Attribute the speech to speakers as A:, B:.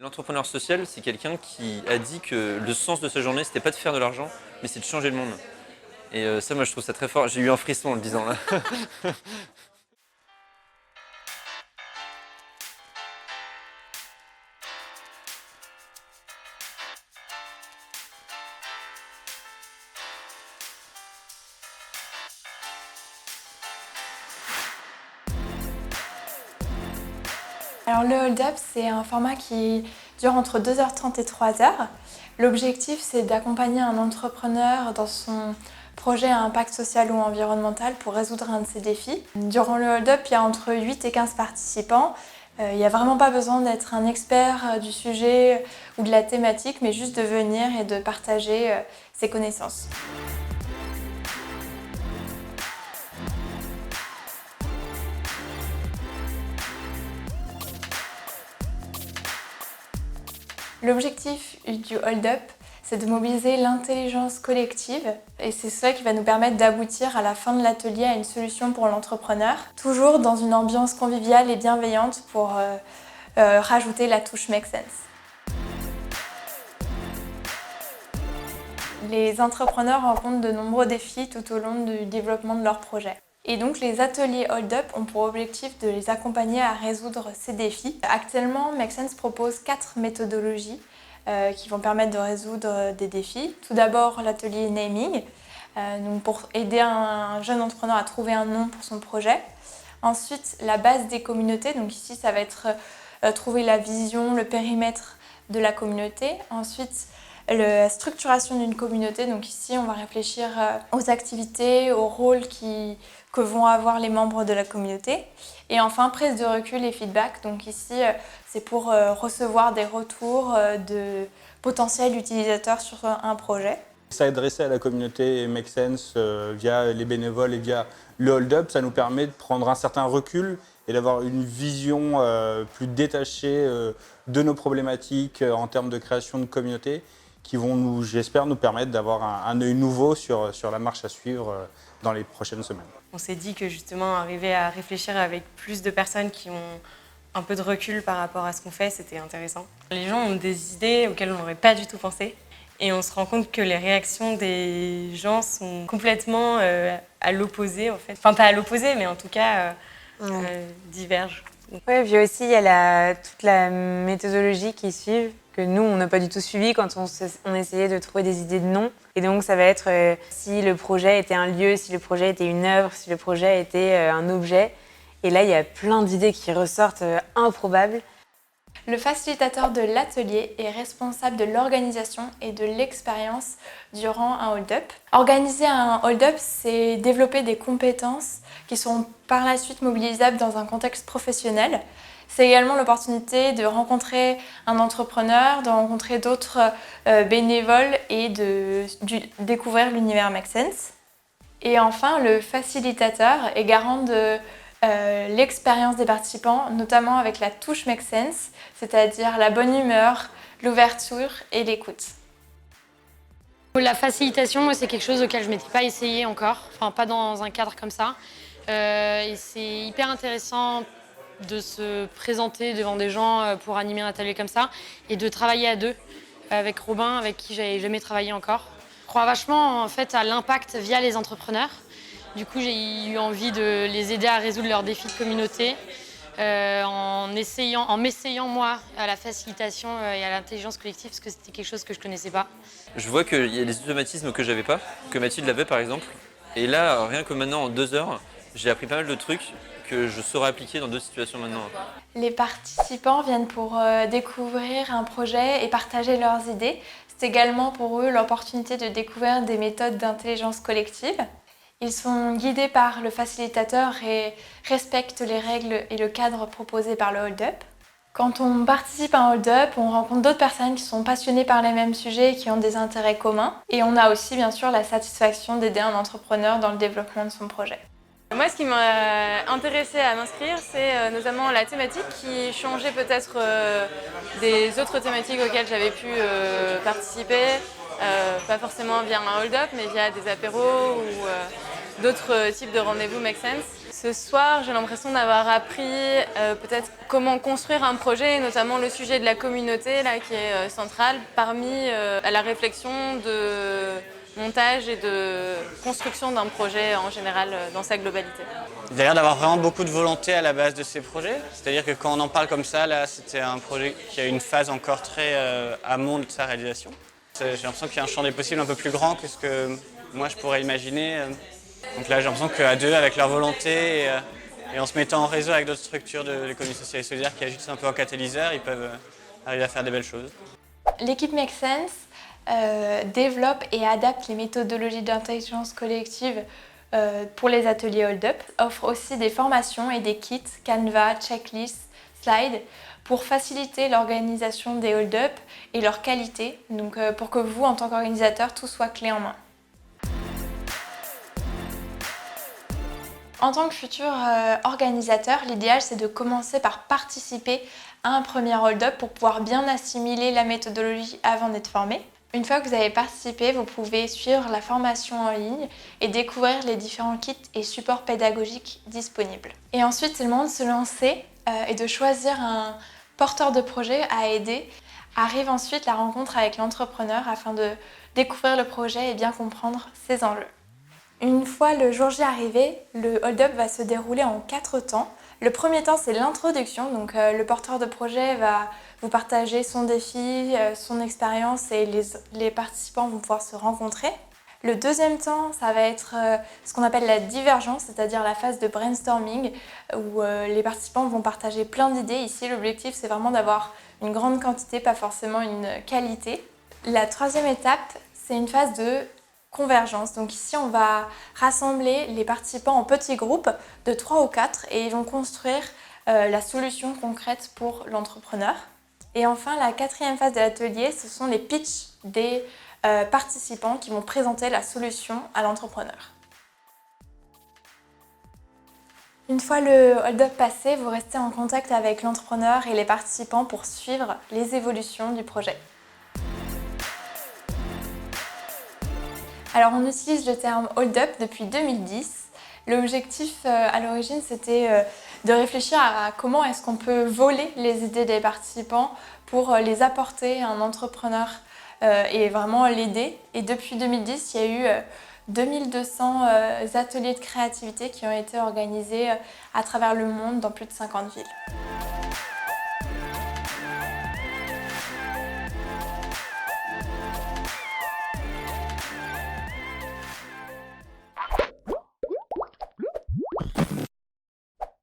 A: L'entrepreneur social, c'est quelqu'un qui a dit que le sens de sa journée, c'était pas de faire de l'argent, mais c'est de changer le monde. Et ça, moi, je trouve ça très fort. J'ai eu un frisson en le disant là.
B: Alors le hold-up, c'est un format qui dure entre 2h30 et 3h. L'objectif, c'est d'accompagner un entrepreneur dans son projet à impact social ou environnemental pour résoudre un de ses défis. Durant le hold-up, il y a entre 8 et 15 participants. Il n'y a vraiment pas besoin d'être un expert du sujet ou de la thématique, mais juste de venir et de partager ses connaissances. L'objectif du hold-up, c'est de mobiliser l'intelligence collective et c'est ça qui va nous permettre d'aboutir à la fin de l'atelier à une solution pour l'entrepreneur, toujours dans une ambiance conviviale et bienveillante pour rajouter la touche Make Sense. Les entrepreneurs rencontrent de nombreux défis tout au long du développement de leur projet. Et donc les ateliers hold-up ont pour objectif de les accompagner à résoudre ces défis. Actuellement, Make Sense propose 4 méthodologies qui vont permettre de résoudre des défis. Tout d'abord, l'atelier naming, donc pour aider un jeune entrepreneur à trouver un nom pour son projet. Ensuite, la base des communautés, donc ici ça va être trouver la vision, le périmètre de la communauté. Ensuite, la structuration d'une communauté, donc ici on va réfléchir aux activités, aux rôles que vont avoir les membres de la communauté. Et enfin, prise de recul et feedback, donc ici c'est pour recevoir des retours de potentiels utilisateurs sur un projet.
C: S'adresser à la communauté Make Sense via les bénévoles et via le hold-up, ça nous permet de prendre un certain recul et d'avoir une vision plus détachée de nos problématiques en termes de création de communauté qui vont, nous, j'espère, nous permettre d'avoir un œil nouveau sur la marche à suivre dans les prochaines semaines.
D: On s'est dit que justement, arriver à réfléchir avec plus de personnes qui ont un peu de recul par rapport à ce qu'on fait, c'était intéressant. Les gens ont des idées auxquelles on n'aurait pas du tout pensé. Et on se rend compte que les réactions des gens sont complètement à l'opposé, en fait. Enfin, pas à l'opposé, mais en tout cas, divergent.
E: Oui, puis aussi, il y a toute la méthodologie qui suit, que nous, on n'a pas du tout suivi quand on essayait de trouver des idées de noms. Et donc, ça va être si le projet était un lieu, si le projet était une œuvre, si le projet était un objet. Et là, il y a plein d'idées qui ressortent improbables.
B: Le facilitateur de l'atelier est responsable de l'organisation et de l'expérience durant un hold-up. Organiser un hold-up, c'est développer des compétences qui sont par la suite mobilisables dans un contexte professionnel. C'est également l'opportunité de rencontrer un entrepreneur, de rencontrer d'autres bénévoles et de découvrir l'univers Make Sense. Et enfin, le facilitateur est garant de l'expérience des participants, notamment avec la touche Make Sense, c'est-à-dire la bonne humeur, l'ouverture et l'écoute.
F: La facilitation, moi, c'est quelque chose auquel je ne m'étais pas essayée encore, enfin pas dans un cadre comme ça. Et c'est hyper intéressant de se présenter devant des gens pour animer un atelier comme ça et de travailler à deux avec Robin, avec qui j'avais jamais travaillé encore. Je crois vachement en fait à l'impact via les entrepreneurs. Du coup, j'ai eu envie de les aider à résoudre leurs défis de communauté en m'essayant moi à la facilitation et à l'intelligence collective parce que c'était quelque chose que je connaissais pas.
A: Je vois qu'il y a des automatismes que j'avais pas, que Mathilde avait par exemple. Et là, rien que maintenant, en 2 heures, j'ai appris pas mal de trucs que je saurais appliquer dans d'autres situations maintenant.
B: Les participants viennent pour découvrir un projet et partager leurs idées. C'est également pour eux l'opportunité de découvrir des méthodes d'intelligence collective. Ils sont guidés par le facilitateur et respectent les règles et le cadre proposé par le hold-up. Quand on participe à un hold-up, on rencontre d'autres personnes qui sont passionnées par les mêmes sujets et qui ont des intérêts communs. Et on a aussi bien sûr la satisfaction d'aider un entrepreneur dans le développement de son projet.
D: Moi, ce qui m'a intéressée à m'inscrire, c'est notamment la thématique qui changeait peut-être des autres thématiques auxquelles j'avais pu participer. Pas forcément via un hold-up, mais via des apéros ou
G: d'autres types de rendez-vous Make Sense. Ce soir, j'ai l'impression d'avoir appris peut-être comment construire un projet, et notamment le sujet de la communauté là, qui est central parmi la réflexion de montage et de construction d'un projet en général dans sa globalité.
H: Il a l'air d'avoir vraiment beaucoup de volonté à la base de ces projets. C'est-à-dire que quand on en parle comme ça, là, c'était un projet qui a une phase encore très amont de sa réalisation. J'ai l'impression qu'il y a un champ des possibles un peu plus grand que ce que moi je pourrais imaginer. Donc là, j'ai l'impression qu'à deux, avec leur volonté et en se mettant en réseau avec d'autres structures de l'économie sociale et solidaire qui agissent un peu en catalyseur, ils peuvent arriver à faire des belles choses.
B: L'équipe Make Sense développe et adapte les méthodologies d'intelligence collective pour les ateliers Hold Up, offre aussi des formations et des kits, Canva, checklists, slides, pour faciliter l'organisation des Hold Up et leur qualité, donc pour que vous, en tant qu'organisateur, tout soit clé en main. En tant que futur organisateur, l'idéal c'est de commencer par participer à un premier hold-up pour pouvoir bien assimiler la méthodologie avant d'être formé. Une fois que vous avez participé, vous pouvez suivre la formation en ligne et découvrir les différents kits et supports pédagogiques disponibles. Et ensuite, c'est le moment de se lancer et de choisir un porteur de projet à aider. Arrive ensuite la rencontre avec l'entrepreneur afin de découvrir le projet et bien comprendre ses enjeux. Une fois le jour J arrivé, le hold-up va se dérouler en 4 temps. Le premier temps, c'est l'introduction, donc le porteur de projet va vous partager son défi, son expérience et les participants vont pouvoir se rencontrer. Le deuxième temps, ça va être ce qu'on appelle la divergence, c'est-à-dire la phase de brainstorming où les participants vont partager plein d'idées. Ici, l'objectif, c'est vraiment d'avoir une grande quantité, pas forcément une qualité. La troisième étape, c'est une phase de convergence. Donc ici, on va rassembler les participants en petits groupes de 3 ou 4 et ils vont construire la solution concrète pour l'entrepreneur. Et enfin, la quatrième phase de l'atelier, ce sont les pitchs des participants qui vont présenter la solution à l'entrepreneur. Une fois le hold-up passé, vous restez en contact avec l'entrepreneur et les participants pour suivre les évolutions du projet. Alors on utilise le terme hold up depuis 2010. L'objectif à l'origine c'était de réfléchir à comment est-ce qu'on peut voler les idées des participants pour les apporter à un entrepreneur et vraiment l'aider. Et depuis 2010, il y a eu 2200 ateliers de créativité qui ont été organisés à travers le monde dans plus de 50 villes.